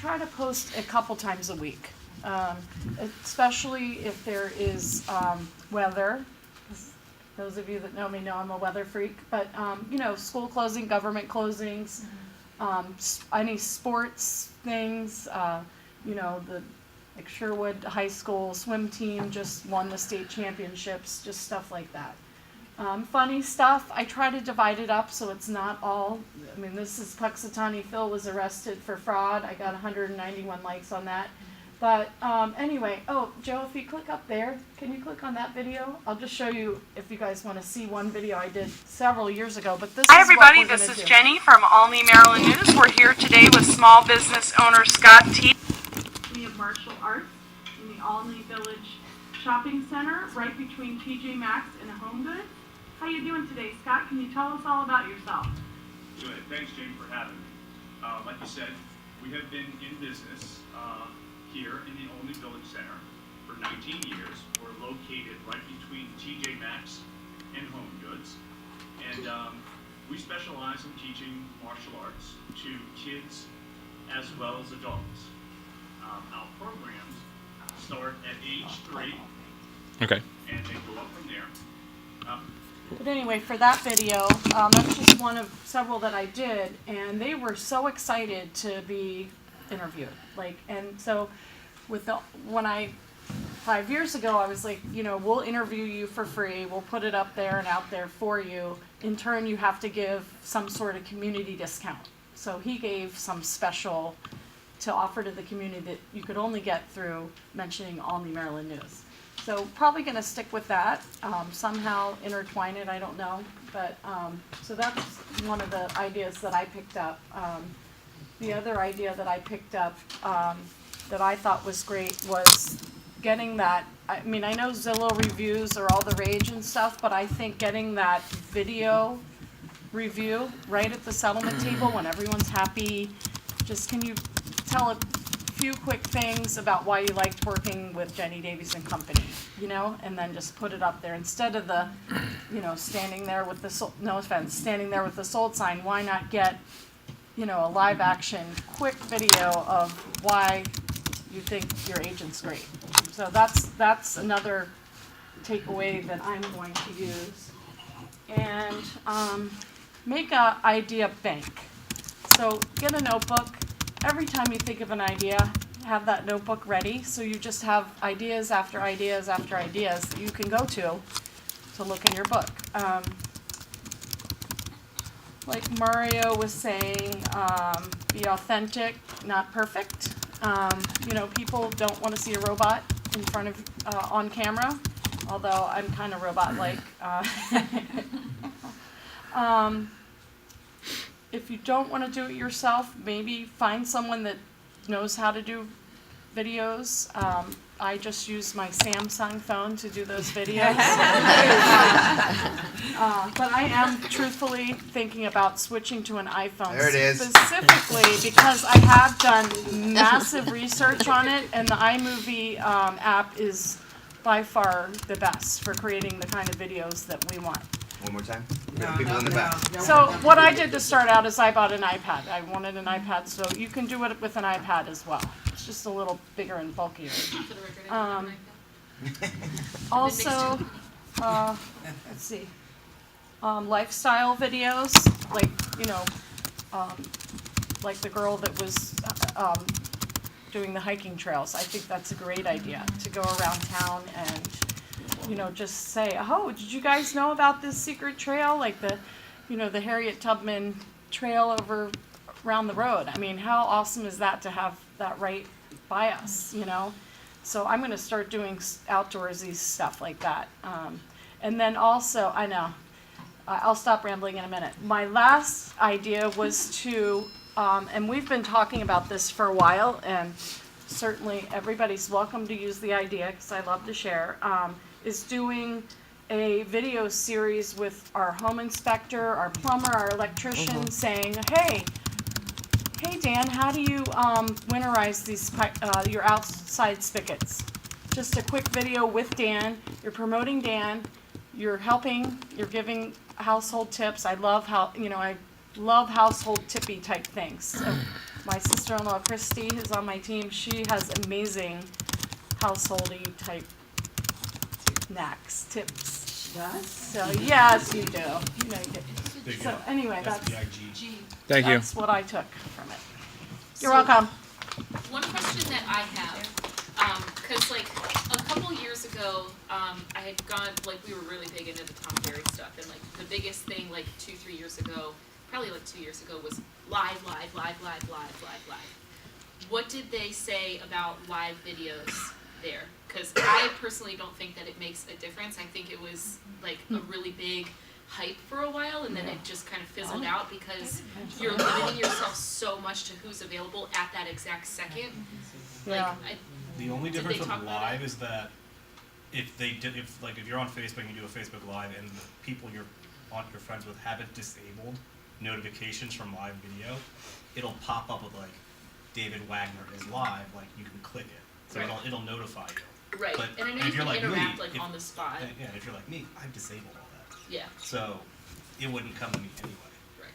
try to post a couple times a week, especially if there is weather. Those of you that know me know I'm a weather freak, but school closing, government closings, any sports things, the like Sherwood High School swim team just won the state championships, just stuff like that. Funny stuff, I try to divide it up so it's not all, this is Puxatawny Phil was arrested for fraud. I got 191 likes on that. But anyway, Joe, if you click up there, can you click on that video? I'll just show you if you guys want to see one video I did several years ago. But Hi everybody, this is Jenny from Olney, Maryland News. We're here today with small business owner Scott T. Of martial arts in the Olney Village Shopping Center, right between TJ Maxx and Home Goods. How you doing today, Scott? Can you tell us all about yourself? Good. Thanks, Jane, for having me. Like you said, we have been in business here in the Olney Village Center for 19 years. We're located right between TJ Maxx and Home Goods, and we specialize in teaching martial arts to kids as well as adults. Our programs start at age 3. Okay. And they go up from there. But anyway, for that video, that's just one of several that I did, and they were so excited to be interviewed. And so when 5 years ago, I was like, we'll interview you for free. We'll put it up there and out there for you. In turn, you have to give some sort of community discount. So he gave some special to offer to the community that you could only get through mentioning Olney, Maryland News. So probably going to stick with that, somehow intertwine it, I don't know. But so that's one of the ideas that I picked up. The other idea that I picked up that I thought was great was getting that, I know Zillow reviews are all the rage and stuff, but I think getting that video review right at the settlement table when everyone's happy, just can you tell a few quick things about why you liked working with Jenny Davies and Company, and then just put it up there instead of the, standing there with the no offense, standing there with the sold sign. Why not get, a live action quick video of why you think your agent's great? So that's another takeaway that I'm going to use, and make a idea bank. So get a notebook. Every time you think of an idea, have that notebook ready, so you just have ideas after ideas after ideas that you can go to look in your book. Like Mario was saying, be authentic, not perfect. People don't want to see a robot in front of on camera, although I'm kind of robot-like. If you don't want to do it yourself, maybe find someone that knows how to do videos. I just use my Samsung phone to do those videos. But I am truthfully thinking about switching to an iPhone. There it is. Specifically because I have done massive research on it, and the iMovie app is by far the best for creating the kind of videos that we want. One more time. People in the back. So what I did to start out is I bought an iPad. I wanted an iPad, so you can do it with an iPad as well. It's just a little bigger and bulkier. Also, let's see, lifestyle videos, like the girl that was doing the hiking trails. I think that's a great idea, to go around town and just say, oh, did you guys know about this secret trail? Like the Harriet Tubman trail over around the road. How awesome is that to have that right by us, So I'm going to start doing outdoorsy stuff like that. And then also, I know, I'll stop rambling in a minute. My last idea was to, and we've been talking about this for a while, and certainly everybody's welcome to use the idea because I love to share, is doing a video series with our home inspector, our plumber, our electrician, saying, hey Dan, how do you winterize these your outside spigots? Just a quick video with Dan. You're promoting Dan. You're helping. You're giving household tips. I love household tippy type things. So my sister-in-law Christy, who's on my team, she has amazing householdy type knacks, tips. Does? So yes, you do. You know you There do. you So go. anyway, that's SBIG. Thank you. that's what I took from it. You're So, welcome. One question that I have, cause like a couple years ago, I had gone, like we were really big into the Tom Ferry stuff, and like the biggest thing like 2-3 years ago, probably like 2 years ago, was live. What did they say about live videos there? Cause I personally don't think that it makes a difference. I think it was like a really big hype for a while, and then it just kind of fizzled out because you're limiting yourself so much to who's available at that exact second. Like, Yeah. The only Did difference they talk with about live is that if you're on Facebook and you do a Facebook Live and the people you're friends with haven't disabled notifications from live video, it'll pop up with like David Wagner is live, like you can click it. So Right. it'll notify you. right, But and I know if you you're can like me, interact like if- on the spot. Yeah, if you're like me, I've disabled all that. Yeah, So it wouldn't come to me anyway. right.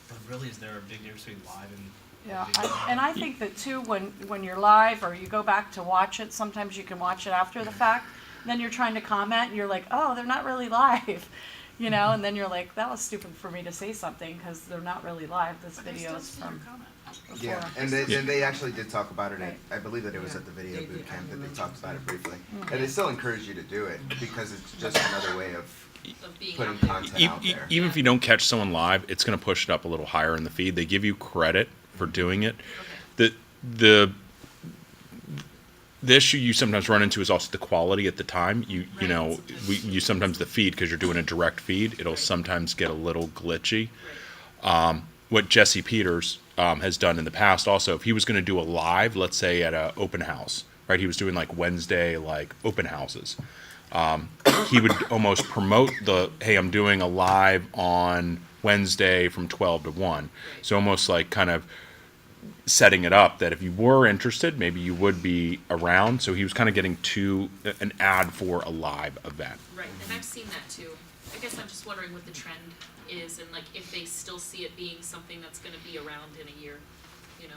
But really, is there a big difference between live and Yeah, video? and I think that too, when you're live or you go back to watch it, sometimes you can watch it after the fact. Then you're trying to comment, and you're like, oh, they're not really live, you know. And then you're like, that was stupid for me to say something because they're not really live. This video is from before. Yeah, and they actually did talk about it. Right. I believe that it was Yeah, at the video they boot did. camp I that they remember talked about it briefly. Mm. And they still encourage you to do it because it's just another way of Of being putting out there. content out there. Even if you don't catch someone live, it's going to push it up a little higher in the feed. They give you credit for doing it. Okay. The issue you sometimes run into is also the quality at the time. You know, you sometimes the feed, because you're doing a direct feed, it'll sometimes get a little glitchy. What Jesse Peters has done in the past also, if he was going to do a live, let's say at a open house, right? He was doing like Wednesday like open houses. He would almost promote hey, I'm doing a live on Wednesday from 12 to 1. So almost like kind of setting it up that if you were interested, maybe you would be around. So he was kind of getting an ad for a live event. Right, and I've seen that too. I guess I'm just wondering what the trend is, and like if they still see it being something that's gonna be around in a year, you know?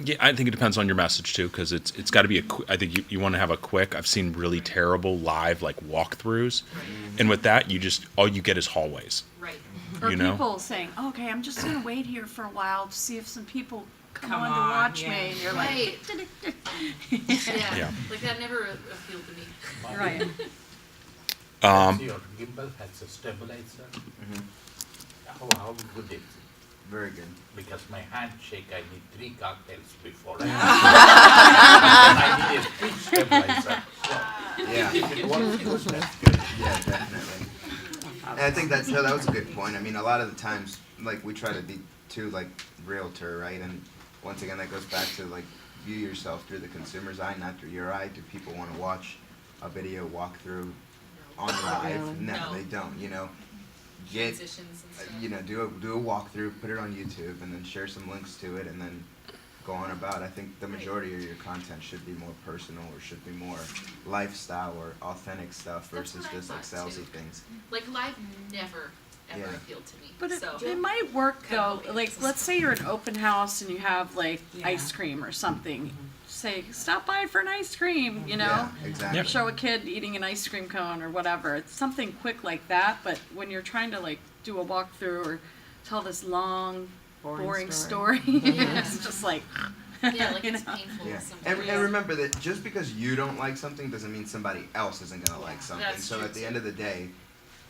Yeah, I think it depends on your message too, because it's got to be I think you want to have a quick. I've seen really terrible live like walkthroughs, and with that all you get is hallways. Right, Or You know? people saying, okay, I'm just gonna wait here for a while to see if some people come Come on to on, watch yeah. me. And you're right, like, yeah, like that never appealed to me. right. Your gimbal has a stabilizer. How good is it? Very good. Because my handshake, I need 3 cocktails before I need a speech stabilizer. So Yeah. if it works good, that's good. Yeah, definitely. And I think that was a good point. I mean, a lot of the times, like, we try to be too, like, realtor, right? And once again, that goes back to, like, view yourself through the consumer's eye, not through your eye. Do people want to watch a video walkthrough on live? really. No, No. they don't, you know. Get, Transitions and stuff. you know, do a walkthrough, put it on YouTube, and then share some links to it, and then go on about. I think the majority of your content should be more personal, or should be more lifestyle or authentic stuff That's versus what I just like thought, salesy too. things. Like live never ever Yeah. appealed to me. But So it might work Kind of though. like Like, it's- let's say you're an open house and you have like Yeah. ice cream or something. Say, stop by for an ice cream, you know? Yeah, exactly. Show a kid eating an ice cream cone or whatever. It's something quick like that, but when you're trying to like do a walkthrough or tell this long, boring story, it's just like, yeah, like you it's know? painful Yeah, sometimes. and remember that just because you don't like something doesn't mean somebody else isn't gonna like something. That's So true, at the too. end of the day,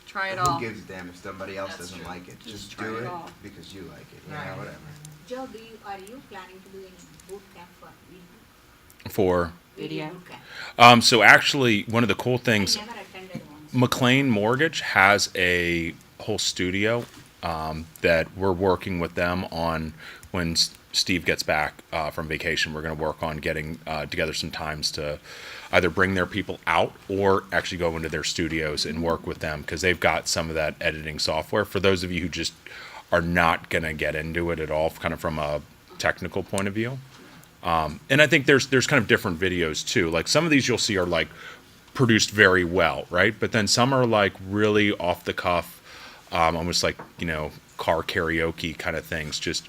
try it who all. gives a damn if somebody else That's doesn't true. like it? Just Just try do it it all. because you like it. You Right. know, whatever. Joe, are you planning to do any boot camp for For Video. boot camp? so actually, one of the cool things, I never attended one. McLean Mortgage has a whole studio that we're working with them on. When Steve gets back from vacation, we're going to work on getting together some times to either bring their people out or actually go into their studios and work with them, because they've got some of that editing software. For those of you who just are not going to get into it at all, kind of from a technical point of view. And I think there's kind of different videos too. Like some of these you'll see are like produced very well, right? But then some are like really off the cuff, almost like, you know, car karaoke kind of things. Just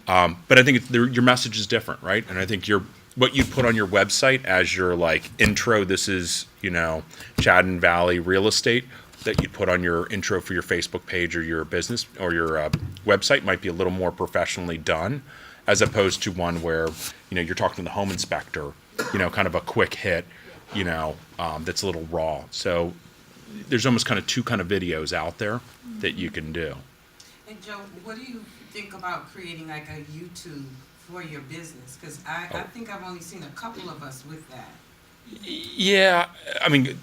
But I think your message is different, right? And I think what you put on your website as your like intro, this is, Chadden Valley real estate, that you put on your intro for your Facebook page or your business or your website might be a little more professionally done, as opposed to one where, you're talking to the home inspector, kind of a quick hit, that's a little raw. So there's almost kind of two kind of videos out there that you can do. And Joe, what do you think about creating like a YouTube for your business? Because I think I've only seen a couple of us with that. Yeah, I mean,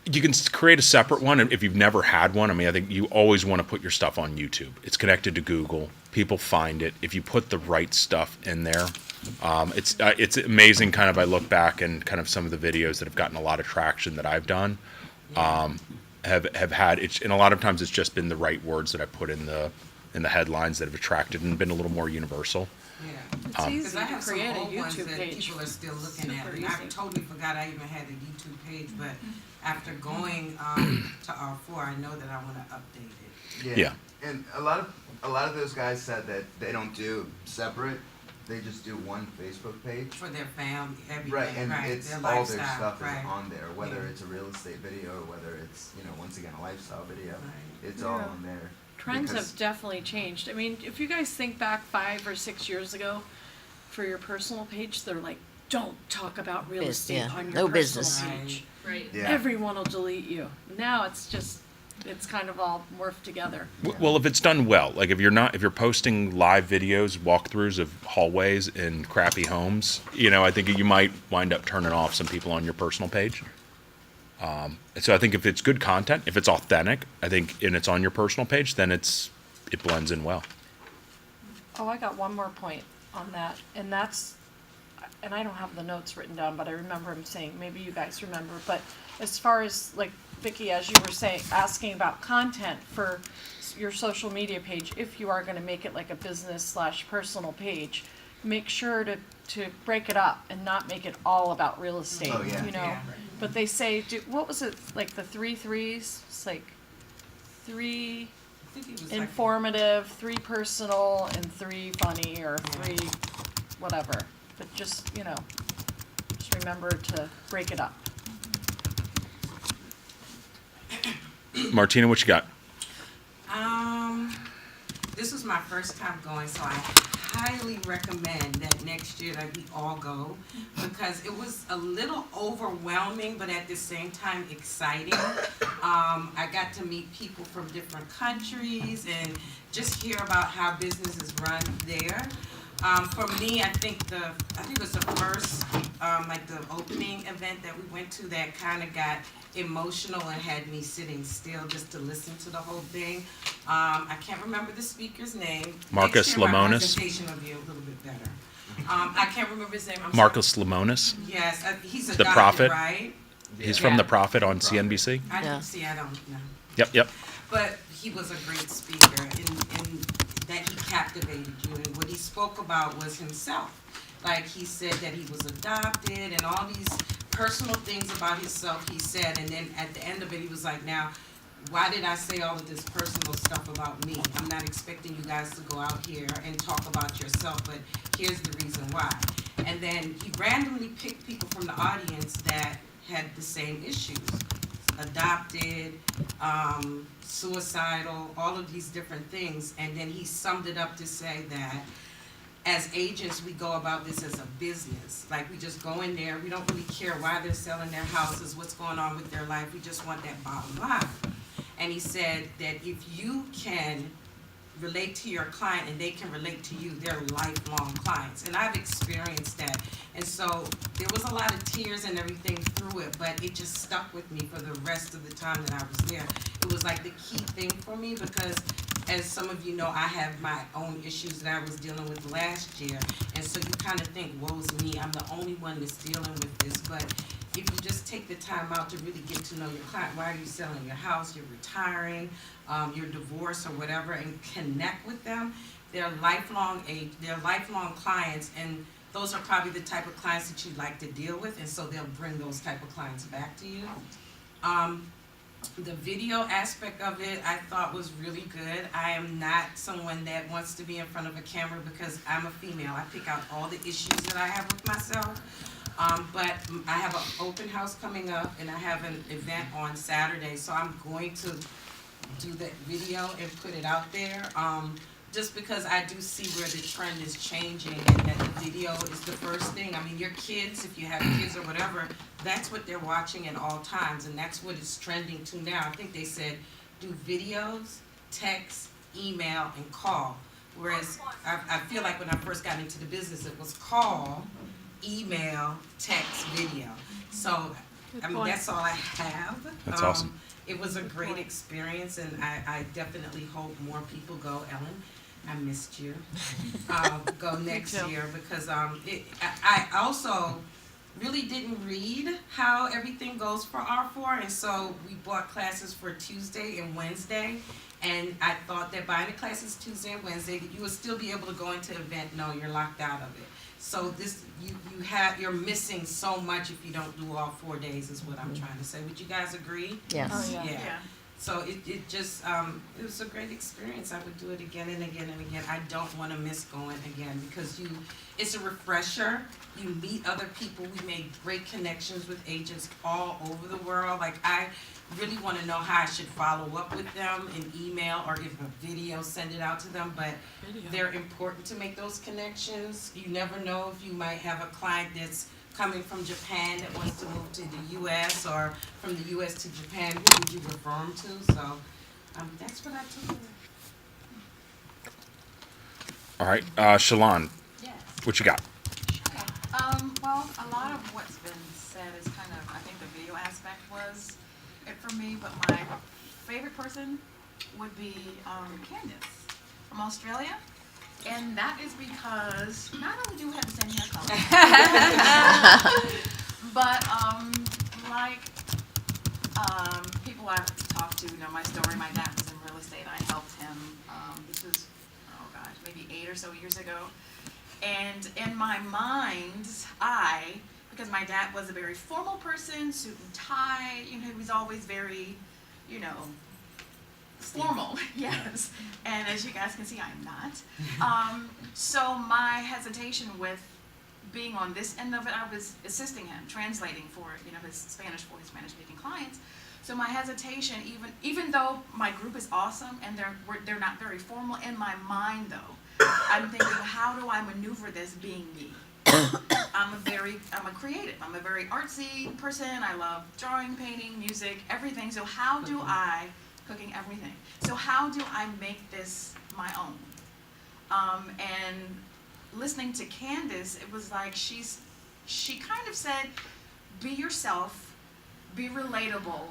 you can create a separate one if you've never had one. I mean, I think you always want to put your stuff on YouTube. It's connected to Google. People find it. If you put the right stuff in there, it's amazing. Kind of, I look back and kind of some of the videos that have gotten a lot of traction that I've done have had it, and a lot of times it's just been the right words that I put in the headlines that have attracted and been a little more universal. Yeah. It's easy Because I to have some create a old ones YouTube that page. people are still looking at, Super and I easy. totally forgot I even had a YouTube page. But after going to R4, I know that I want to update it. Yeah. And a lot of those guys said that they don't do separate. They just do one Facebook page. For their family, everything, Right, and their all lifestyle, their stuff right. is on there, whether Yeah. it's a real estate video or whether it's, once again, a lifestyle video. Right. It's all Yeah. on there. Trends Because- have definitely changed. I mean, if you guys think back 5 or 6 years ago, for your personal page, they're like, don't talk about real estate yeah, on your no personal business. page. Right. Yeah. Everyone will delete you. Now it's kind of all morphed together. Well, if it's done well, like if you're posting live videos, walkthroughs of hallways in crappy homes, I think you might wind up turning off some people on your personal page. And so I think if it's good content, if it's authentic, I think, and it's on your personal page, then it blends in well. Oh, I got one more point on that, and I don't have the notes written down, but I remember him saying, maybe you guys remember, but as far as, like, Vicki, as you were saying, asking about content for your social media page, if you are gonna make it like a business/personal page, make sure to break it up and not make it all about real estate, Oh, yeah. Yeah. But they say, what was it, like the 3 threes? It's like 3 I think it was like informative, 3 personal, and 3 funny, or 3 whatever. But just remember to break it up. Martina, what you got? This was my first time going, so I highly recommend that next year that we all go, because it was a little overwhelming, but at the same time exciting. I got to meet people from different countries and just hear about how business is run there. For me, I think it was the first, like the opening event that we went to that kind of got emotional and had me sitting still just to listen to the whole thing. I can't remember the speaker's name. Marcus Next year, my Lemonis? presentation will be a little bit better. I can't remember his name. I'm Marcus Lemonis. sorry. Yes, he's a The doctor, Prophet? right? He's from Yeah. The Prophet on CNBC. I Yeah. I don't know. Yep. But he was a great speaker, and that he captivated you. And what he spoke about was himself. Like, he said that he was adopted and all these personal things about himself he said. And then at the end of it, he was like, now, why did I say all of this personal stuff about me? I'm not expecting you guys to go out here and talk about yourself, but here's the reason why. And then he randomly picked people from the audience that had the same issues. Adopted, suicidal, all of these different things. And then he summed it up to say that as agents, we go about this as a business. Like, we just go in there, we don't really care why they're selling their houses, what's going on with their life, we just want that bottom line. And he said that if you can relate to your client and they can relate to you, they're lifelong clients. And I've experienced that. And so there was a lot of tears and everything through it, but it just stuck with me for the rest of the time that I was there. It was like the key thing for me, because as some of you know, I have my own issues that I was dealing with last year. And so you kind of think, woe's me, I'm the only one that's dealing with this. But if you just take the time out to really get to know your client, why are you selling your house, you're retiring, you're divorced or whatever, and connect with them, they're lifelong clients, and those are probably the type of clients that you like to deal with, and so they'll bring those type of clients back to you. The video aspect of it I thought was really good. I am not someone that wants to be in front of a camera because I'm a female. I pick out all the issues that I have with myself. But I have an open house coming up and I have an event on Saturday, so I'm going to do that video and put it out there. Just because I do see where the trend is changing and that the video is the first thing. I mean, your kids, if you have kids or whatever, that's what they're watching at all times, and that's what it's trending to now. I think they said do videos, text, email, and call. Whereas I feel like when I first got into the business, it was call, email, text, video. So, I mean, that's all I have. That's awesome. It was a great experience, and I definitely hope more people go. Ellen, I missed you. Go next year because I also really didn't read how everything goes for R4, and so we bought classes for Tuesday and Wednesday, and I thought that buying the classes Tuesday and Wednesday, that you would still be able to go into the event. No, you're locked out of it. So this, you're missing so much if you don't do all 4 days is what I'm trying to say. Would you guys agree? Yes. Oh, yeah. Yeah. So it just, it was a great experience. I would do it again and again and again. I don't want to miss going again because it's a refresher. You meet other people. We made great connections with agents all over the world. Like, I really want to know how I should follow up with them in email or if a video, send it out to them. But they're important to make those connections. You never know if you might have a client that's coming from Japan that wants to move to the U.S. or from the U.S. to Japan. Who would you refer them to? So that's what I took away. All right, Shalon, Yes. what you got? Well, a lot of what's been said is kind of, I think the video aspect was it for me, but my favorite person would be Candace from Australia. And that is because not only do we have the same hair color, but people I've talked to know my story. My dad was in real estate. I helped him. This was, maybe 8 or so years ago. And in my mind's eye, because my dad was a very formal person, suit and tie, he was always very, formal, yes. And as you guys can see, I'm not. So my hesitation with being on this end of it, I was assisting him, translating for, his Spanish for his Spanish-speaking clients. So my hesitation, even though my group is awesome and they're not very formal, in my mind though, I'm thinking, how do I maneuver this being me? I'm a creative. I'm a very artsy person. I love drawing, painting, music, everything. So how do I, cooking, everything. So how do I make this my own? And listening to Candace, it was like she kind of said, be yourself, be relatable,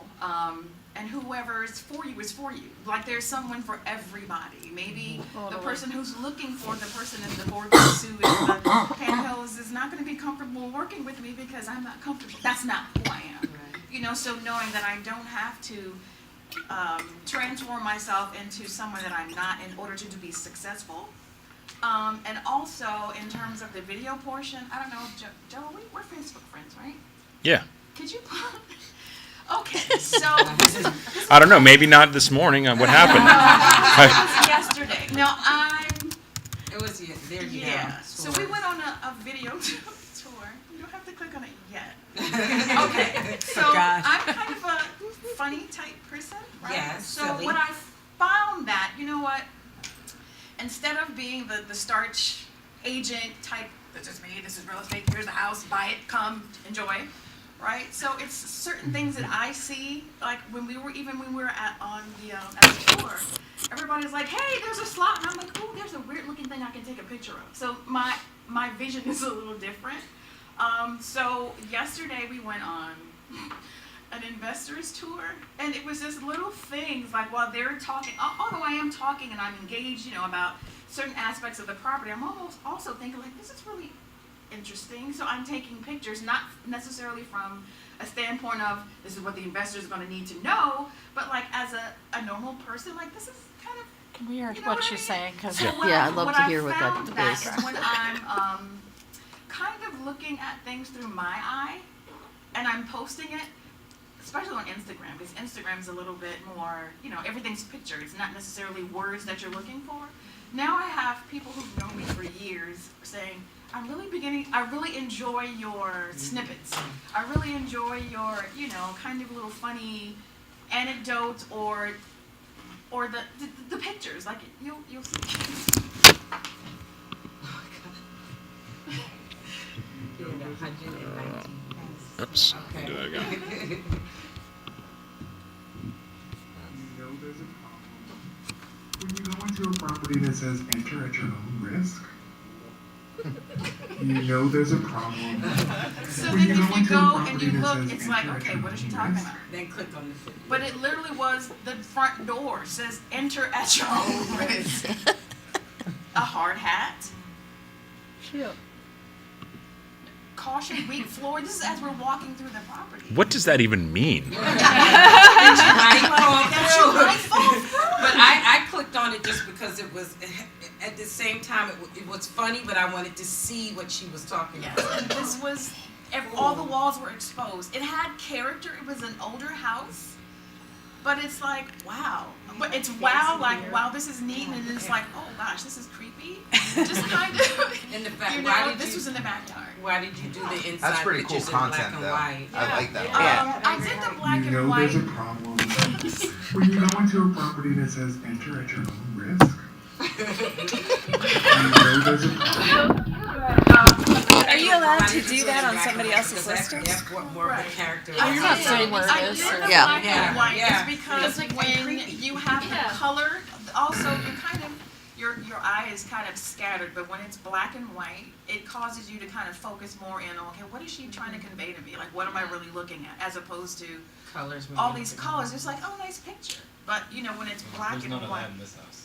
and whoever is for you is for you. Like there's someone for everybody. Maybe the person who's looking for the person in the boardroom suit and the pantyhose is not going to be comfortable working with me because I'm not comfortable. That's not who I am. Right. So knowing that I don't have to transform myself into someone that I'm not in order to be successful. And also in terms of the video portion, I don't know, Joe, we're Facebook friends, right? Yeah. Could you put... Okay, so... I don't know, maybe not this morning. What happened? It was yesterday. No, It was, there you go. yeah. So we went on a video tour. You don't have to click on it yet. Okay, so I'm kind of a funny type person, right? Yes, so silly. when I found that, you know what? Instead of being the starch agent type, this is me, this is real estate, here's the house, buy it, come, enjoy, right? So it's certain things that I see, like when we were on the tour, everybody's like, hey, there's a slot, and I'm like, oh, there's a weird looking thing I can take a picture of. So my vision is a little different. So yesterday we went on an investor's tour, and it was just little things like while they're talking, although I am talking and I'm engaged, about certain aspects of the property, I'm almost also thinking like, this is really interesting. So I'm taking pictures, not necessarily from a standpoint of this is what the investors are going to need to know, but like as a normal person, like this is kind of. Can we hear what she's saying? Cause So I'd love to hear what that found that is. is when I'm kind of looking at things through my eye, and I'm posting it. especially on Instagram, because Instagram's a little bit more, you know, everything's picture. It's not necessarily words that you're looking for. Now I have people who've known me for years saying, I really enjoy your snippets. I really enjoy your, you know, kind of little funny anecdotes or the pictures. Like you'll see. Oops. Okay. There we go. You know there's a problem when you go into a property that says enter at your own risk. You know there's a problem. So when then if you into a go property and you that look, says it's like, enter at okay, your what is she own talking risk. about? Then click on the video. But it literally was the front door says enter at your own risk. A hard hat. Cute. Caution, weak floor. This is as we're walking through the property. What does that even mean? That you might fall through. But I clicked on it just because it was, at the same time, it was funny, but I wanted to see what she was talking Yes, about. and this was, all the walls were exposed. It had character. It was an older house. But it's like, wow. But it's wow, like, wow, this is neat. And it's like, oh gosh, this is creepy. Just kind of, In the fact, you why know, did this you, was in the backyard. why did you do the inside That's pretty cool pictures in black content, and though. white? I like that. I did the black You know and white. there's a problem when you go into a property that says enter at your own risk. You know there's a problem. Are you allowed Why to did you do it that in on black somebody and white? else's Because listings? That's what more of a character. Oh, you're not did. saying where it I is, did or- the Yeah. black and white. Yeah. It's because It's like when creepy. you have Yeah. the color, also you kind of your eye is kind of scattered. But when it's black and white, it causes you to kind of focus more in on, okay, what is she trying to convey to me? Like, what am I really looking at? As opposed to Colors. all these colors. It's like, oh, nice picture. But you know, when it's black There's and none of white. that in this house.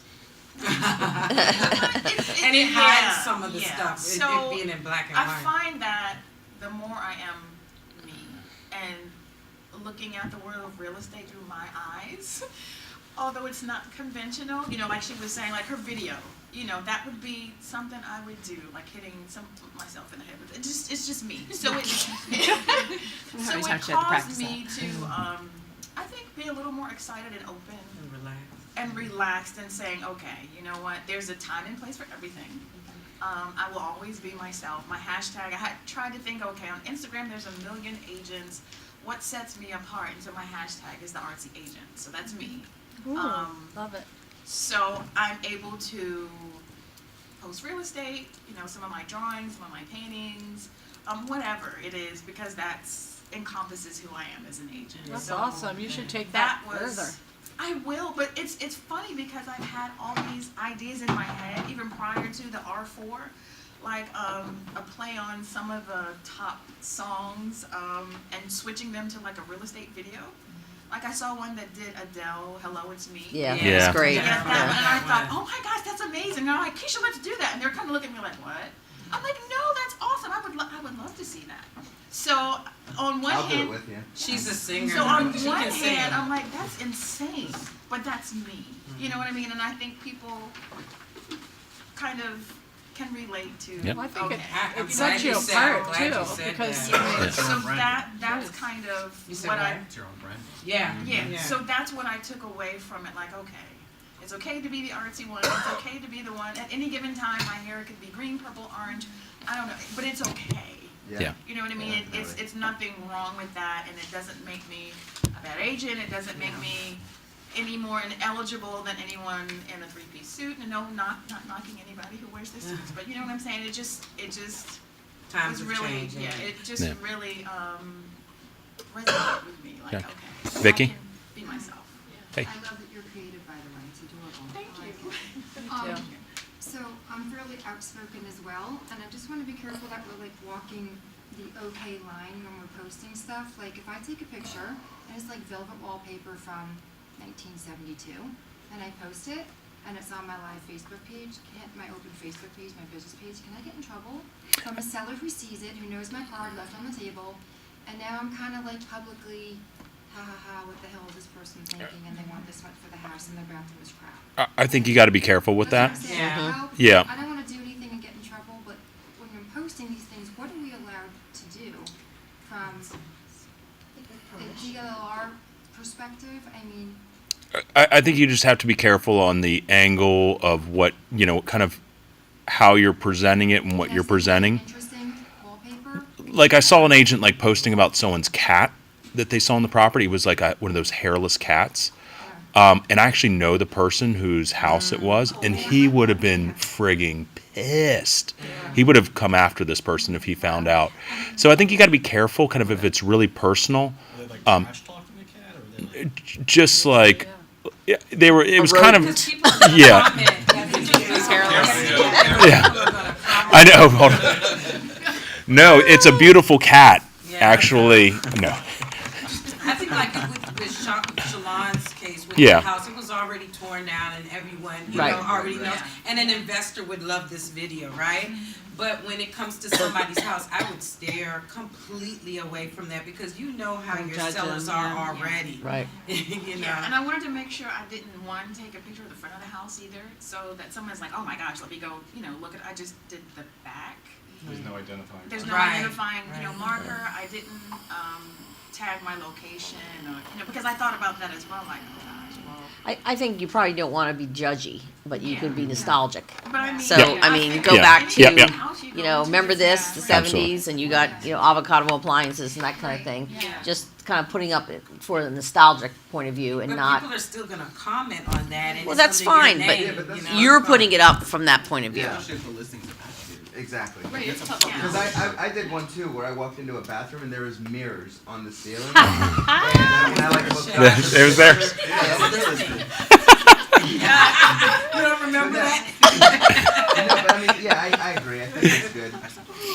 And it hides some of the yeah. stuff, So it being in black and I white. find that the more I am me and looking at the world of real estate through my eyes, although it's not conventional, you know, like she was saying, like her video, you know, that would be something I would do, like hitting myself in the head with it. It's just me. So it caused me to, I think, be a little more excited and open And relax. and relaxed and saying, okay, you know what, there's a time and place for everything. I will always be myself. My hashtag, I had tried to think, okay, on Instagram there's 1 million agents. What sets me apart? And so my hashtag is the artsy agent. So that's me. Ooh, love it. So I'm able to post real estate, you know, some of my drawings, some of my paintings, whatever it is, because that's encompasses who I am as an agent. That's So awesome. You should take that further. I will, but it's funny because I've had all these ideas in my head even prior to the R4, like a play on some of the top songs and switching them to like a real estate video. Like I saw one that did Adele, Hello, It's Me. Yeah. It's great. Yeah, that one, and I thought, oh my gosh, that's amazing. And I'm like, Keisha, let's do that. And they're kind of looking at me like, what? I'm like, no, that's awesome. I would love to see that. So on one I'll do it hand, with you. She's a singer. so on She one can sing. hand, I'm like, that's insane, but that's me. You know what I mean? And I think people kind of can relate to. Yep. Well, I think okay. I'm it glad sets you said- I'm apart glad you too, said because that. So that's kind of You said what what? I. It's your own brand. Yeah. Yeah, so that's what I took away from it, like, okay, it's okay to be the artsy one, it's okay to be the one, at any given time, my hair could be green, purple, orange, I don't know, but it's okay. Yeah. You know what I mean? Yeah, It's nothing wrong with that, and it doesn't make me a bad agent, it doesn't make me any more ineligible than anyone in a three-piece suit, and no, not knocking anybody who wears their suits, but you know what I'm saying, it just Times was have really, changed. yeah, it just Yeah. really, resonated with me, like, Yeah. okay. Vicky? I can be myself. Hey. I love that you're creative, by the way. It's adorable. Thank you. So I'm fairly outspoken as well, and I just want to be careful that we're like walking the okay line when we're posting stuff. Like if I take a picture and it's like velvet wallpaper from 1972, and I post it, and it's on my live Facebook page, my open Facebook page, my business page, can I get in trouble from a seller who sees it, who knows my card left on the table, and now I'm kind of like publicly, ha ha ha, what the hell is this person thinking, and they want this much for the house, and their bathroom is crap. I think you got to be careful with that. That's what I'm saying. Yeah. How- Yeah. I don't want to do anything and get in trouble, but when I'm posting these things, what are we allowed to do from DLR perspective, I mean, I think you just have to be careful on the angle of what, kind of how you're presenting it and what has you're it presenting. interesting wallpaper. Like I saw an agent like posting about someone's cat that they saw on the property. It was like one of those hairless cats. And I actually know the person whose house it was, and he would have been frigging pissed. He would have come after this person if he found out. So I think you got to be careful, kind of if it's really personal. Were they like trash talking the cat, or were they like, Just like they were. It was kind of Because people are gonna yeah. comment that He's hairless. Yeah. People are gonna comment. I know. Hold on. No, it's a beautiful cat. Actually, no. I think like with Shalon's case with Yeah. the house, it was already torn down and everyone, Right. already knows. And an investor would love this video, right? But when it comes to somebody's house, I would stare completely away from that because you know how your judge sellers them, are yeah. already. Right. You know. Yeah, and I wanted to make sure I didn't, one, take a picture of the front of the house either, so that someone's like, oh my gosh, let me go, look at, I just did the back. there's no identifying? There's no Right, identifying, right. marker. I didn't tag my location, or because I thought about that as well. Like, oh gosh, well. I think you probably don't want to be judgy, but you could be nostalgic. But I mean, So, Yeah. I mean, go Yeah. back to, Yep, yep. remember this, the Absolutely. 70s, and you got, avocado appliances and that kind of thing. Yeah. Just kind of putting up it for the nostalgic point of view and But not, people are still gonna comment on that and well, it's that's under your fine, name, Yeah, but that's fine. you're putting it up from that point of view. Yeah. Especially if the listing's attached to it. Exactly. Right, it's tough. Because I did one too where I walked into a bathroom and there was mirrors on the ceiling. And I like looked up. It was there. Yeah, it was there listed. You don't remember that? No, but I mean, yeah, I agree. I think it's good.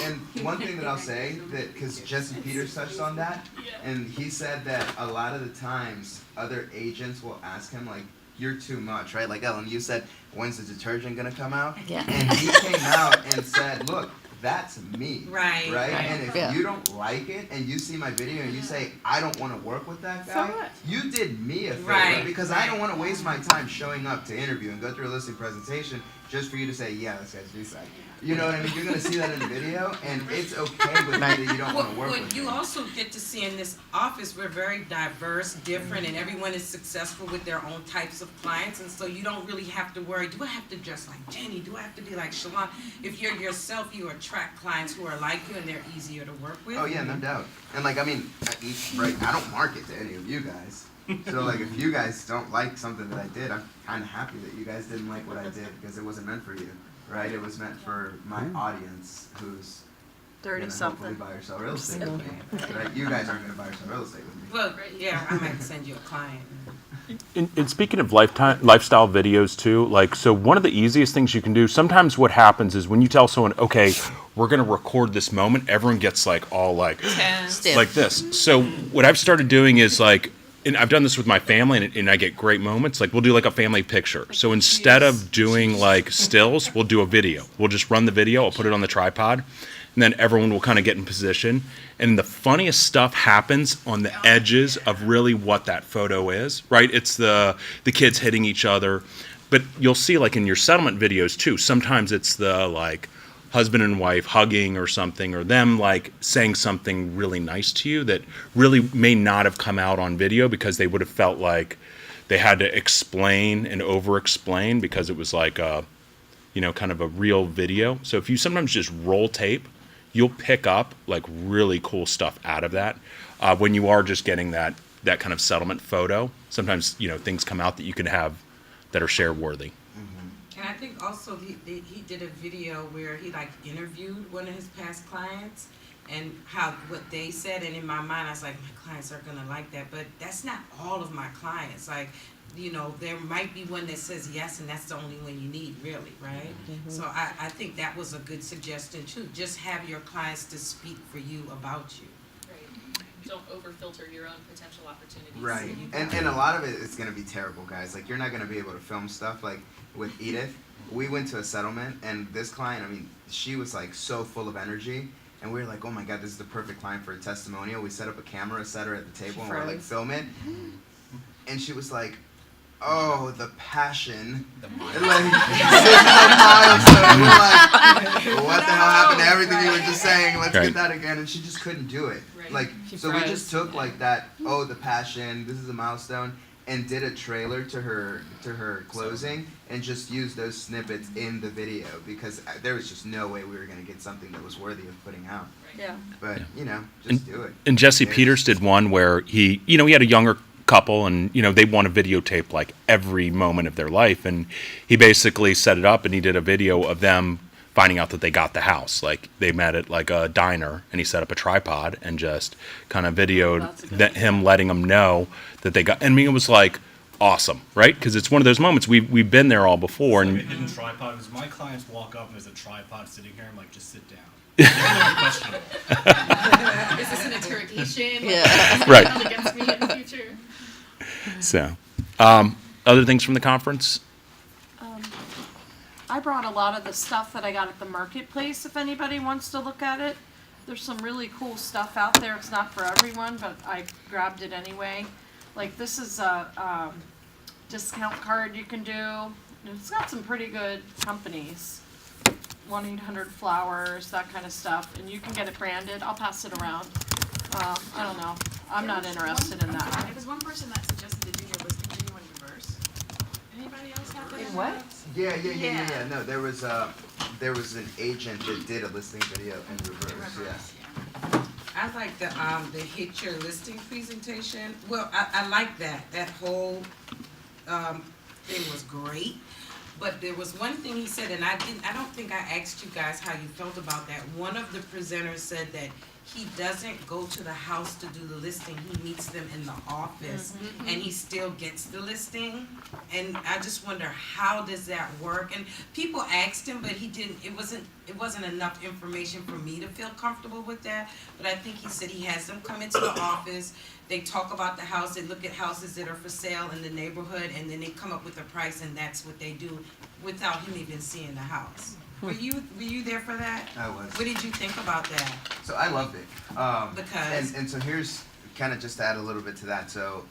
And one thing that I'll say, that because Jesse Peters touched on that, and he said that a lot of the times other agents will ask him like, "You're too much," right? Like Ellen, you said, "When's the detergent gonna come out?" Yeah. And he came out and said, "Look, that's me." Right. Right? And if Yeah. you don't like it and you see my video and you say, I don't want to work with that So guy, what? you did me a favor. Right, Because I don't want to waste my time showing up to interview and go through a listing presentation just for you to say, yeah, this guy's douchebag. You know what I mean? You're going to see that in the video, and it's okay with me that you don't want to work Well, with you me. also get to see in this office, we're very diverse, different, and everyone is successful with their own types of clients, and so you don't really have to worry, do I have to dress like Jenny? Do I have to be like Shalon? If you're yourself, you attract clients who are like you, and they're easier to work with. Oh, yeah, no doubt. And, like, I mean, I don't market to any of you guys. So, like, if you guys don't like something that I did, I'm kind of happy that you guys didn't like what I did because it wasn't meant for you, right? It was meant for my audience who's gonna hopefully buy or sell real estate with me, right? You guys aren't gonna buy or sell real estate with me. Well, yeah, I might send you a client. And speaking of lifestyle videos too, like, so one of the easiest things you can do, sometimes what happens is when you tell someone, okay, we're going to record this moment, everyone gets like all like, Stiff. like this. So what I've started doing is like, and I've done this with my family and I get great moments, like we'll do like a family picture. So instead of doing like stills, we'll do a video. We'll just run the video, I'll put it on the tripod, and then everyone will kind of get in position. And the funniest stuff happens on the edges of really what that photo is, right? It's the kids hitting each other. But you'll see like in your settlement videos too, sometimes it's the like husband and wife hugging or something, or them like saying something really nice to you that really may not have come out on video because they would have felt like they had to explain and over-explain because it was like a, kind of a real video. So if you sometimes just roll tape, you'll pick up like really cool stuff out of that. When you are just getting that kind of settlement photo, sometimes, things come out that you can have that are share worthy. And I think also he did a video where he like interviewed one of his past clients and what they said, and in my mind I was like, my clients are gonna like that, but that's not all of my clients. Like, there might be one that says yes, and that's the only one you need, really, right? So I think that was a good suggestion too. Just have your clients to speak for you about you. Right. Don't over-filter your own potential opportunities. Right. And a lot of it is going to be terrible, guys. Like, you're not going to be able to film stuff. Like, with Edith, we went to a settlement, and this client, I mean, she was, like, so full of energy. And we were like, oh, my God, this is the perfect client for a testimonial. We set up a camera, set her at the table, and we're like, film it. And she was like, oh, the passion. And like, this is a milestone. We're like, what the hell happened to everything you were just saying? Let's Right. get that again. And she just couldn't do it. Right. Like, She so we froze. just took like that, oh, the passion, this is a milestone, and did a trailer to her closing and just used those snippets in the video because there was just no way we were going to get something that was worthy of putting out. Yeah. But, you know, just do it. And Jesse Yeah. Peters did one where he had a younger couple and, they want to videotape like every moment of their life. And he basically set it up and he did a video of them finding out that they got the house. Like they met at like a diner and he set up a tripod and just kind of videoed him letting them know that they got, and I mean, it was like awesome, right? Because it's one of those moments we've been there all before. It's And like a hidden tripod. Because my clients walk up and there's a tripod sitting here. I'm like, just sit down. Questionable. Is this an interrogation? Like, Yeah. is this Right. held against me in the future? so, other things from the conference? I brought a lot of the stuff that I got at the marketplace if anybody wants to look at it. There's some really cool stuff out there. It's not for everyone, but I grabbed it anyway. Like this is a discount card you can do. It's got some pretty good companies. 1-800-Flowers, that kind of stuff. And you can get it branded. I'll pass it around. I don't know. I'm not interested in that. There was one person that suggested to do your listing video in reverse. Anybody else have that? In what? Yeah. No, there was an agent that did a listing video in reverse. Yeah. I like the hit your listing presentation. Well, I like that. That whole thing was great. But there was one thing he said, and I don't think I asked you guys how you felt about that. One of the presenters said that he doesn't go to the house to do the listing. He meets them in the office, and he still gets the listing. And I just wonder, how does that work? And people asked him, but he didn't. It wasn't enough information for me to feel comfortable with that. But I think he said he has them come into the office. They talk about the house. They look at houses that are for sale in the neighborhood, and then they come up with a price, and that's what they do without him even seeing the house. Were you there for that? I was. What did you think about that? So I loved it. Because? And so here's kind of just to add a little bit to that. So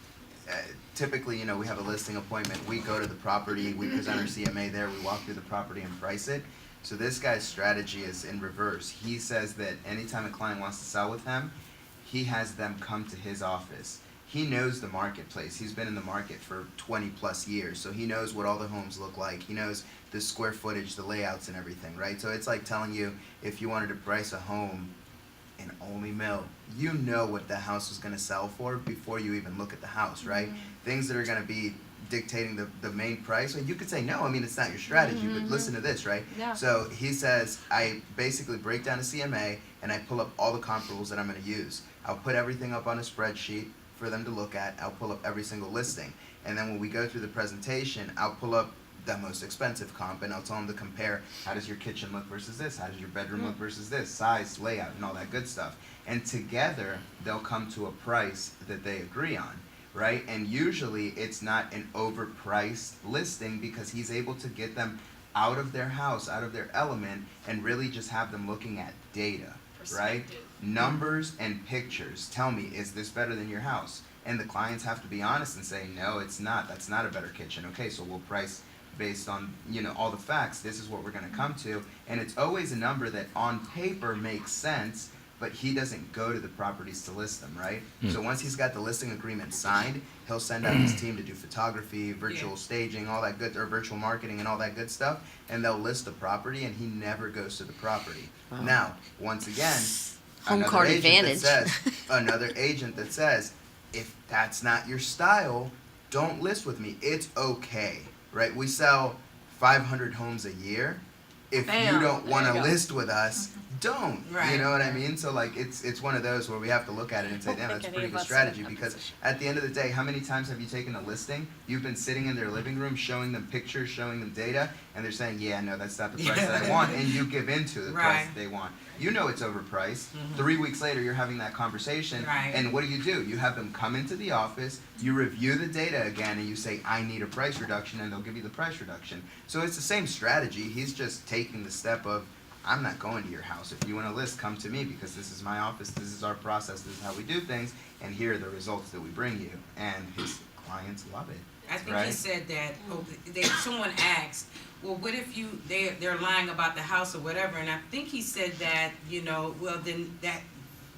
typically, we have a listing appointment. We go to the property, we present our CMA there, we walk through the property and price it. So this guy's strategy is in reverse. He says that anytime a client wants to sell with him, he has them come to his office. He knows the marketplace. He's been in the market for 20 plus years. So he knows what all the homes look like. He knows the square footage, the layouts and everything, right? So it's like telling you if you wanted to price a home in Only Mill, you know what the house is going to sell for before you even look at the house, right? Things that are going to be dictating the main price. Well, you could say, no, I mean, it's not your strategy, but listen to this, right? Yeah. So he says, I basically break down a CMA and I pull up all the comparables that I'm going to use. I'll put everything up on a spreadsheet for them to look at. I'll pull up every single listing. And then when we go through the presentation, I'll pull up the most expensive comp and I'll tell them to compare how does your kitchen look versus this, how does your bedroom look versus this, size, layout, and all that good stuff. And together, they'll come to a price that they agree on, right? And usually it's not an overpriced listing because he's able to get them out of their house, out of their element, and really just have them looking at data, right? Numbers and pictures. Tell me, is this better than your house? And the clients have to be honest and say, no, it's not. That's not a better kitchen. Okay, so we'll price based on, all the facts. This is what we're going to come to. And it's always a number that on paper makes sense, but he doesn't go to the properties to list them, right? So once he's got the listing agreement signed, he'll send out his team to do photography, virtual staging, all that good, or virtual marketing and all that good stuff, and they'll list the property, and he never goes to the property. Now, once again, Home card advantage. Another agent that says, if that's not your style, don't list with me. It's okay, right? We sell 500 homes a year. If you don't want to list with us, don't. Right. You know what I mean? So like it's one of those where we have to look at it and say, damn, that's a pretty good strategy. Because at the end of the day, how many times have you taken a listing? You've been sitting in their living room, showing them pictures, showing them data, and they're saying, yeah, no, that's not the price that I want, and you give in to the price that they want. You know it's overpriced. 3 weeks later, you're having that conversation, and what do? You have them come into the office, you review the data again, and you say, I need a price reduction, and they'll give you the price reduction. So it's the same strategy. He's just taking the step of, I'm not going to your house. If you want to list, come to me because this is my office, this is our process, this is how we do things, and here are the results that we bring you. And his clients love it. I think he Right. said that, someone asked, well, what if they're lying about the house or whatever, and I think he said that, well, then that,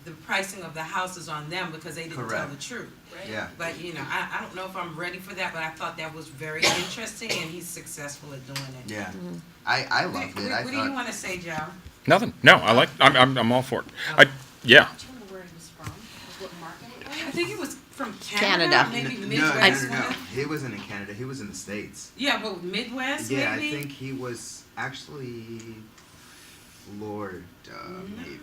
the pricing of the house is on them because they didn't tell Correct. the truth. Yeah. But, I don't know if I'm ready for that, but I thought that was very interesting, and he's successful at doing it. Yeah. I loved it. I What do you thought, wanna say, Joe? Nothing. No, I'm all for it. Yeah. Where he was from, what market it was. I think it was from Canada. Canada, maybe no, Midwest. no. He wasn't in Canada. He was in the States. Yeah, but Midwest, Yeah, maybe? I think he was actually Florida, maybe.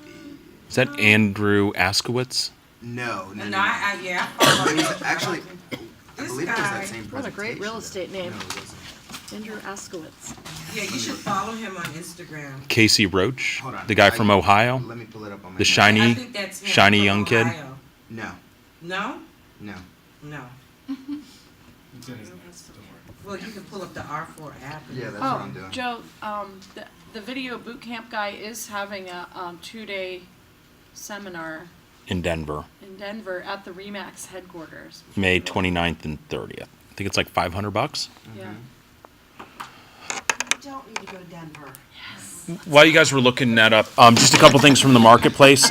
Is that Andrew Askowitz? No. No, yeah. I follow It was him. actually, I This believe it was guy- that same What a great presentation, real though. estate name. No, it wasn't. Andrew Askowitz. Yeah, you should follow him on Instagram. Casey Roach, Hold on. the guy from Ohio, Let me pull it up on my the notes. I shiny, think that's him shiny from young kid. Ohio. No, No? no. No. It's in his notes, don't worry. Well, you can pull up the R4 app. Yeah, that's what I'm doing. Joe, the video boot camp guy is having a 2-day seminar in Denver, in Denver at the Remax headquarters. May 29th and 30th. I think it's like $500. Yeah. Don't need to go to Denver. While you guys were looking that up, just a couple things from the marketplace.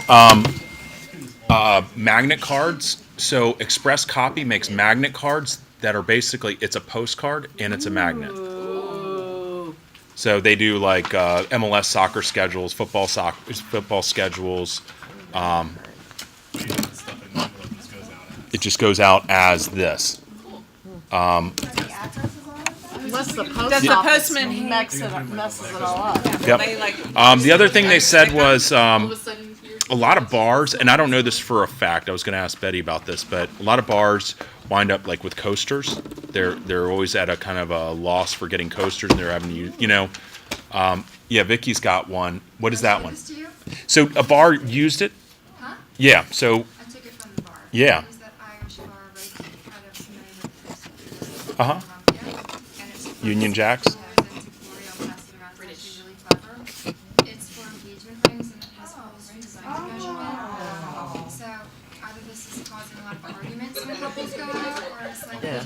Magnet cards. So Express Copy makes magnet cards that are basically, it's a postcard and it's a magnet. Ooh. So they do like MLS soccer schedules, football schedules. Stuff in envelopes goes out as. It just goes out as this. Unless the post Does the office postman messes it all up. Yep. They like. The other thing they said was All of a sudden, you're a lot of bars, and I don't know this for a fact. I was going to ask Betty about this, but a lot of bars wind up like with coasters. They're always at a kind of a loss for getting coasters, and they're having to use, yeah, Vicky's got one. What is that one? This to you? So a bar used it. Huh? Yeah. So I took it from the bar. Yeah. It was that Irish bar right kind of familiar with Uh-huh. And it's for Union Jacks. It's really clever. It's for engagement rings and it has holes for design measurement. So either this is causing a lot of arguments when couples go out, or it's like Yeah.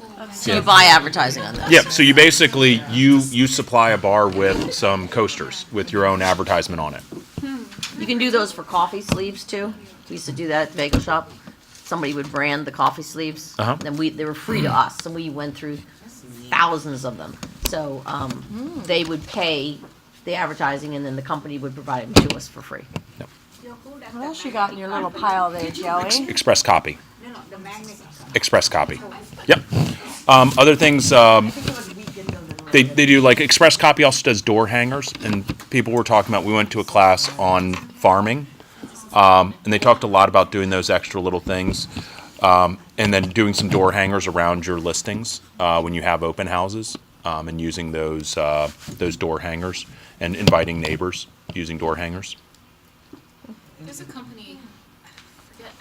cool. So you buy advertising on this. yeah. So you basically you supply a bar with some coasters with your own advertisement on it. You can do those for coffee sleeves too. We used to do that at the bagel shop. Somebody would brand the coffee sleeves. Uh-huh. Then they were free to us, and we went through thousands of them. So they would pay the advertising, and then the company would provide them to us for free. What else you got in your little pile there, Joey? Express Copy. Express Copy. Yep. Other things, they do like Express Copy also does door hangers, and people were talking about, we went to a class on farming, and they talked a lot about doing those extra little things, and then doing some door hangers around your listings when you have open houses, and using those door hangers and inviting neighbors using door hangers. There's a company,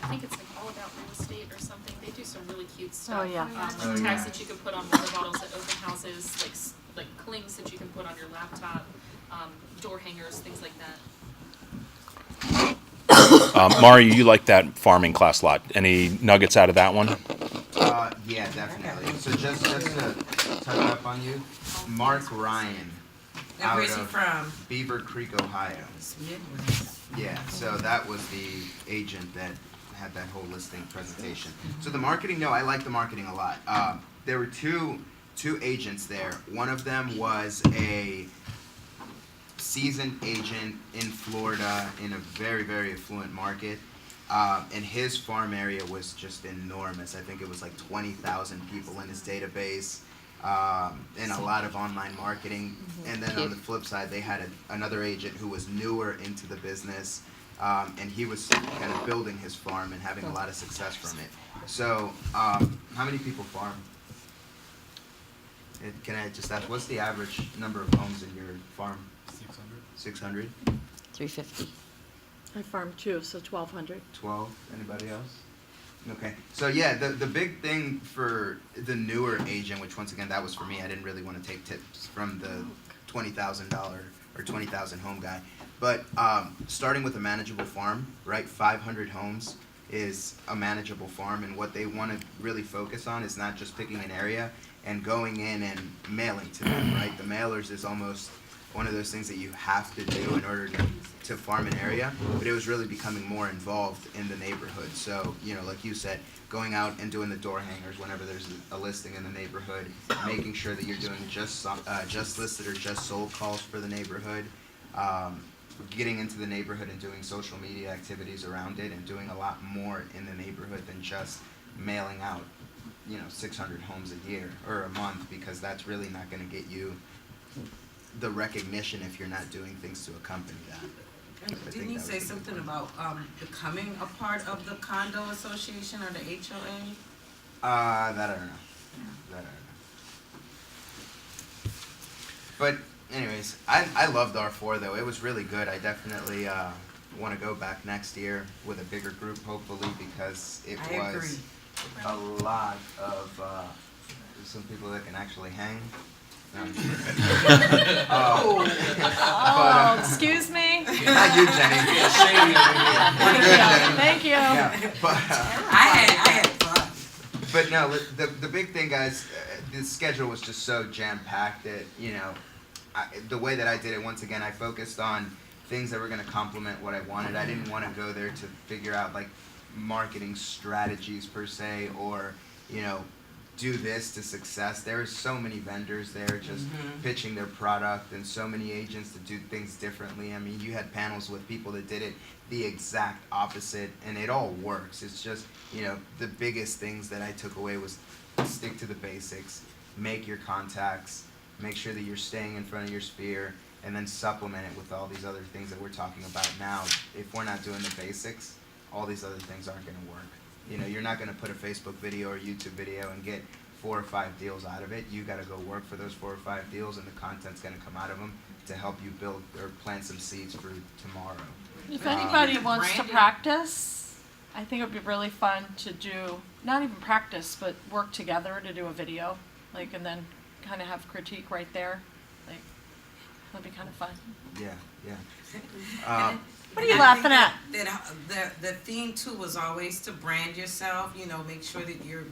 I think it's like All About Real Estate or something. They do some really cute stuff. Oh, yeah. Tags that you can put on water bottles at open houses, like clings that you can put on your laptop, door hangers, things like that. Mario, you like that farming class a lot. Any nuggets out of that one? Yeah, definitely. So just to touch up on you, Mark Ryan, And out where's he of from? Beaver Creek, Ohio. It's Midwest. Yeah, so that was the agent that had that whole listing presentation. So the marketing, no, I like the marketing a lot. There were two agents there. One of them was a seasoned agent in Florida in a very, very affluent market. And his farm area was just enormous. I think it was like 20,000 people in his database, and a lot of online marketing. And then on the flip side, they had another agent who was newer into the business, and he was kind of building his farm and having a lot of success from it. So, how many people farm? Can I just ask, what's the average number of homes in your farm? 600? 350. I farm too, so 1,200. 12? Anybody else? Okay. So yeah, the big thing for the newer agent, which once again, that was for me, I didn't really want to take tips from the $20,000 or 20,000 home guy. But starting with a manageable farm, right, 500 homes is a manageable farm, and what they want to really focus on is not just picking an area and going in and mailing to them, right? The mailers is almost one of those things that you have to do in order to farm an area, but it was really becoming more involved in the neighborhood. So, you know, like you said, going out and doing the door hangers whenever there's a listing in the neighborhood, making sure that you're doing just listed or just sold calls for the neighborhood, getting into the neighborhood and doing social media activities around it, and doing a lot more in the neighborhood than just mailing out, you know, 600 homes a year or a month, because that's really not going to get you the recognition if you're not doing things to accompany that. Didn't he say something about becoming a part of the condo association or the HOA? That I don't know. That I don't know. But anyways, I loved R4 though. It was really good. I definitely want to go back next year with a bigger group, hopefully, because it was a lot of some people that can actually hang. No, oh, excuse me? Not you, Jenny. We're good, Jenny. Thank you. Yeah, but, I had fun. But no, the big thing, guys, the schedule was just so jam-packed that, you know, the way that I did it, once again, I focused on things that were going to complement what I wanted. I didn't want to go there to figure out, like, marketing strategies per se, or, you know, do this to success. There are so many vendors there just pitching their product, and so many agents that do things differently. I mean, you had panels with people that did it the exact opposite, and it all works. It's just, you know, the biggest things that I took away was stick to the basics, make your contacts, make sure that you're staying in front of your sphere, and then supplement it with all these other things that we're talking about now. If we're not doing the basics, all these other things aren't going to work. You know, you're not going to put a Facebook video or YouTube video and get 4 or 5 deals out of it. You got to go work for those 4 or 5 deals, and the content's going to come out of them to help you build or plant some seeds for tomorrow. If anybody wants to practice, I think it would be really fun to do, not even practice, but work together to do a video, like, and then kind of have critique right there. Like, that'd be kind of fun. Yeah. What are you laughing at? The theme too was always to brand yourself. You know, make sure that you're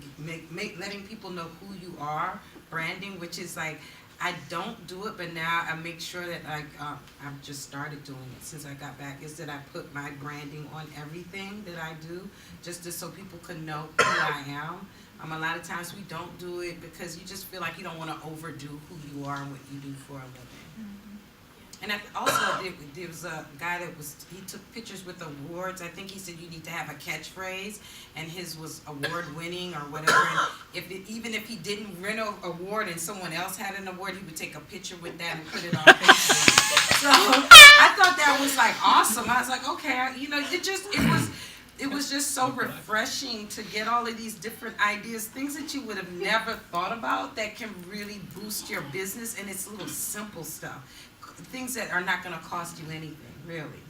letting people know who you are. Branding, which is like, I don't do it, but now I make sure that I've just started doing it since I got back. Is that I put my branding on everything that I do, just so people can know who I am. A lot of times we don't do it because you just feel like you don't want to overdo who you are and what you do for a living. And also, there was a guy he took pictures with awards. I think he said you need to have a catchphrase, and his was award winning or whatever. And even if he didn't win an award and someone else had an award, he would take a picture with that and put it on Facebook. So I thought that was like awesome. I was like, okay, you know, it was just so refreshing to get all of these different ideas, things that you would have never thought about that can really boost your business, and it's little simple stuff. Things that are not going to cost you anything, really.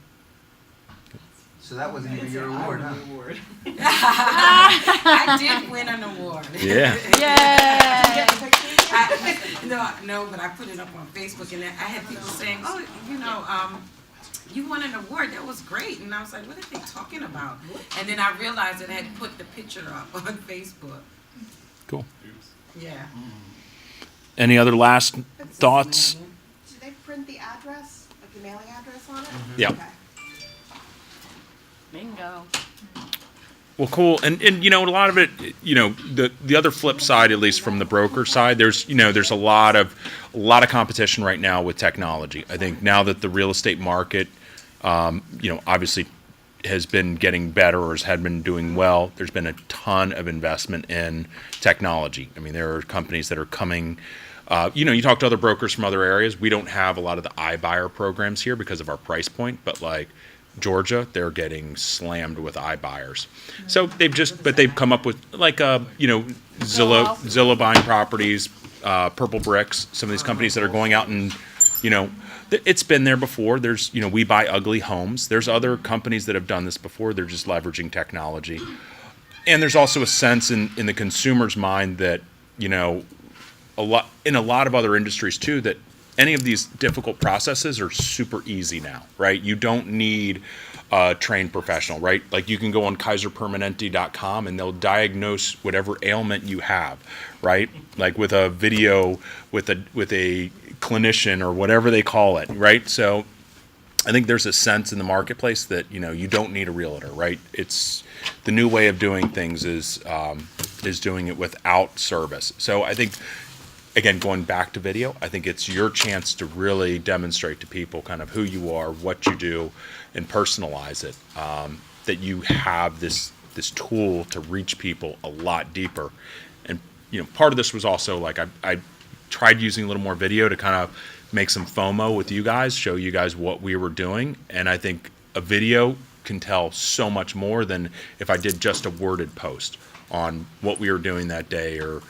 So that wasn't even your award, huh? I did win an award. Yeah. Yay! No, but I put it up on Facebook, and I had people saying, oh, you know, you won an award. That was great. And I was like, what are they talking about? And then I realized that I had put the picture up on Facebook. Cool. Yeah. Any other last thoughts? Do they print the address, like the mailing address on it? Yeah. Okay. Bingo. Well, cool. And you know, a lot of it, you know, the other flip side, at least from the broker side, there's a lot of competition right now with technology. I think now that the real estate market, you know, obviously has been getting better or had been doing well, there's been a ton of investment in technology. I mean, there are companies that are coming. You know, you talk to other brokers from other areas. We don't have a lot of the iBuyer programs here because of our price point, but like Georgia, they're getting slammed with iBuyers. So they've come up with like you know, Zillow buying properties, Purple Bricks, some of these companies that are going out and, you know, it's been there before. There's, you know, We Buy Ugly Homes. There's other companies that have done this before. They're just leveraging technology. And there's also a sense in the consumer's mind that, you know, in a lot of other industries too, that any of these difficult processes are super easy now, right? You don't need a trained professional, right? Like you can go on kaiserpermanente.com and they'll diagnose whatever ailment you have, right? Like with a video, with a clinician or whatever they call it, right? So I think there's a sense in the marketplace that, you know, you don't need a realtor, right? It's the new way of doing things is doing it without service. So I think, again, going back to video, I think it's your chance to really demonstrate to people kind of who you are, what you do, and personalize it. That you have this tool to reach people a lot deeper. And, you know, part of this was also like I tried using a little more video to kind of make some FOMO with you guys, show you guys what we were doing. And I think a video can tell so much more than if I did just a worded post on what we were doing that day or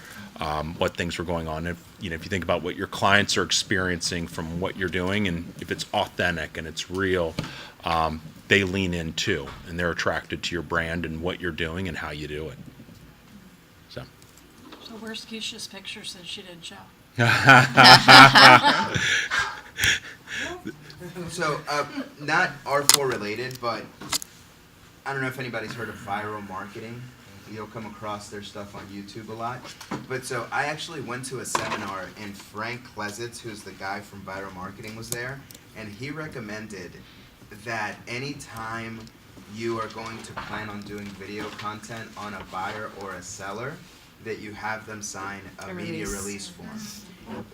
what things were going on. If you think about what your clients are experiencing from what you're doing, and if it's authentic and it's real, they lean in too, and they're attracted to your brand and what you're doing and how you do it. So where's Keisha's picture since she didn't show? So, not R4 related, but I don't know if anybody's heard of viral marketing. You'll come across their stuff on YouTube a lot. But so I actually went to a seminar and Frank Klesitz, who's the guy from Viral Marketing, was there. And he recommended that anytime you are going to plan on doing video content on a buyer or a seller, that you have them sign a media release form.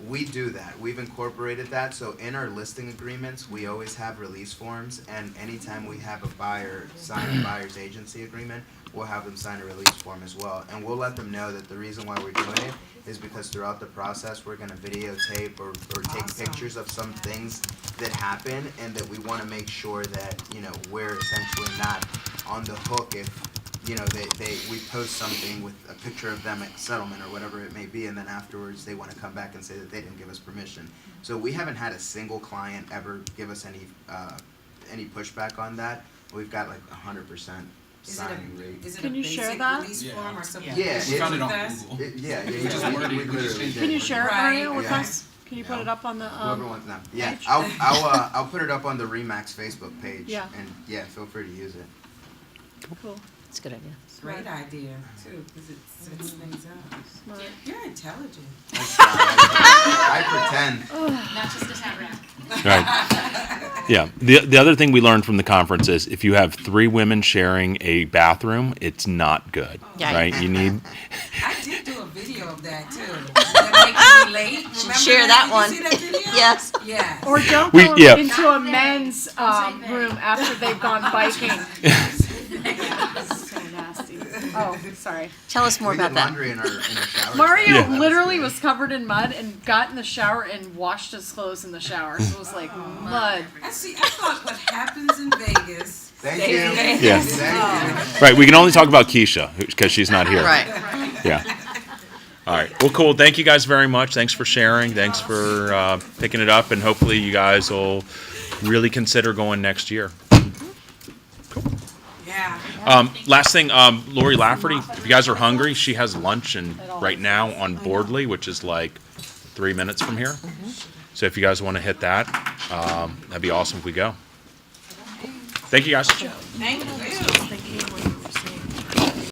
We do that. We've incorporated that. So in our listing agreements, we always have release forms. And anytime we have a buyer sign a buyer's agency agreement, we'll have them sign a release form as well. And we'll let them know that the reason why we're doing it is because throughout the process, we're going to videotape or take pictures of some things that happen, and that we want to make sure that, you know, we're essentially not on the hook if, you know, we post something with a picture of them at settlement or whatever it may be, and then afterwards they want to come back and say that they didn't give us permission. So we haven't had a single client ever give us any pushback on that. We've got like 100% signing rate. Is it Can a you basic share that? release form or something? Yeah, We found it on That's- Google. We just literally Can you share it, Right. Mario, with Yeah. us? Can you put it up on the, Whoever wants now. Yeah, page? I'll put it up on the Remax Facebook page. Yeah. And yeah, feel free to use it. Cool. It's a good idea. Great idea, too, because it sets things up. Smart. You're intelligent. I pretend. Not just a tat rack. Right. Yeah. The other thing we learned from the conference is if you have 3 women sharing a bathroom, it's not good. Yeah. Right? You need. I did do a video of that, too. That make me late. Remember Share that Did one. you see that video? Yes. Yes. Or don't We- go yeah. into a men's room after they've gone biking. So nasty. Oh, sorry. Tell us more We about did that. laundry in our shower. Mario Yeah. literally was covered in mud and got in the shower and washed his clothes in the shower. So it was like mud. I thought what happens in Vegas. Thank you. Yeah. Thank you. Right. We can only talk about Keisha because she's not here. Right. Yeah. All right. Well, cool. Thank you guys very much. Thanks for sharing. Thanks for picking it up, and hopefully you guys will really consider going next year. Yeah. Last thing, Lori Lafferty, if you guys are hungry, she has lunch right now on Boardley, which is like 3 minutes from here. So if you guys want to hit that, that'd be awesome if we go. Thank you guys. Thank you.